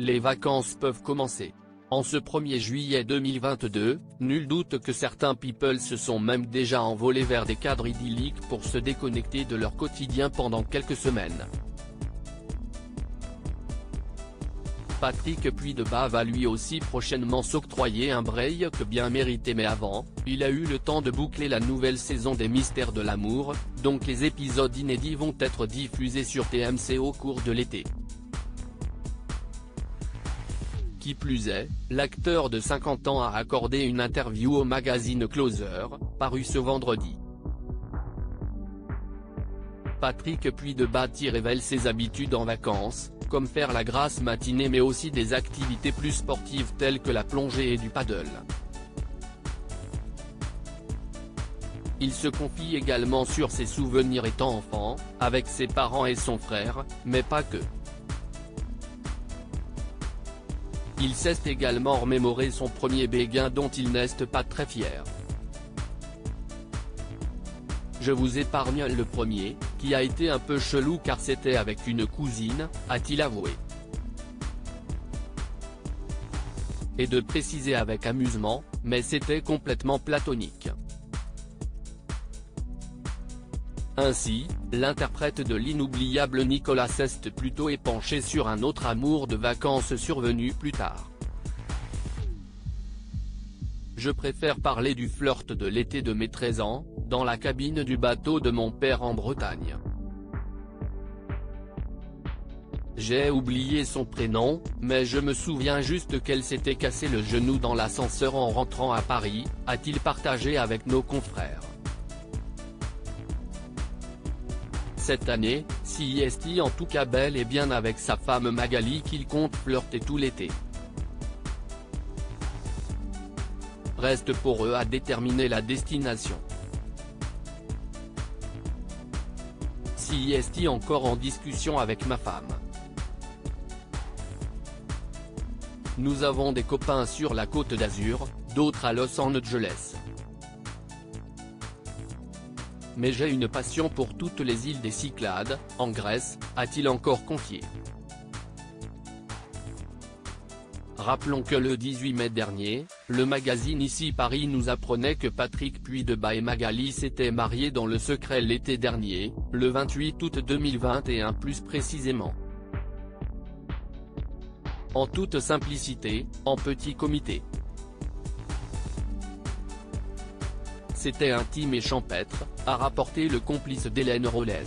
Les vacances peuvent commencer. En ce 1er juillet 2022, nul doute que certains people se sont même déjà envolés vers des cadres idylliques pour se déconnecter de leur quotidien pendant quelques semaines. Patrick Puydeba va lui aussi prochainement s'octroyer un break bien mérité, mais avant, il a eu le temps de boucler la nouvelle saison des Mystères de l'amour, donc les épisodes inédits vont être diffusés sur TMC au cours de l'été. Qui plus est, l'acteur de 50 ans a accordé une interview au magazine Closer, paru ce vendredi. Patrick Puydeba révèle ses habitudes en vacances, comme faire la grasse matinée mais aussi des activités plus sportives telles que la plongée et du paddle. Il se confie également sur ses souvenirs étant enfant, avec ses parents et son frère, mais pas que. Il sait également remémorer son premier béguin dont il n'est pas très fier. Je vous épargne le premier, qui a été un peu chelou car c'était avec une cousine, a-t-il avoué. Et de préciser avec amusement, mais c'était complètement platonique. Ainsi, l'interprète de l'inoubliable Nicolas Est plutôt est penché sur un autre amour de vacances survenu plus tard. Je préfère parler du flirt de l'été de mes 13 ans, dans la cabine du bateau de mon père en Bretagne. J'ai oublié son prénom, mais je me souviens juste qu'elle s'était cassé le genou dans l'ascenseur en rentrant à Paris, a-t-il partagé avec nos confrères. Cette année, si est en tout cas bel et bien avec sa femme Magali qu'il compte flirter tout l'été. Reste pour eux à déterminer la destination. Si est encore en discussion avec ma femme. Nous avons des copains sur la Côte d'Azur, d'autres à Los Angeles. Mais j'ai une passion pour toutes les îles des Cyclades, en Grèce, a-t-il encore confié. Rappelons que le 18 mai dernier, le magazine Ici Paris nous apprenait que Patrick Puydeba et Magali s'étaient mariés dans le secret l'été dernier, le 28 août 2021 plus précisément. En toute simplicité, en petit comité. C'était intime et champêtre, a rapporté le complice d'Hélène Rollez.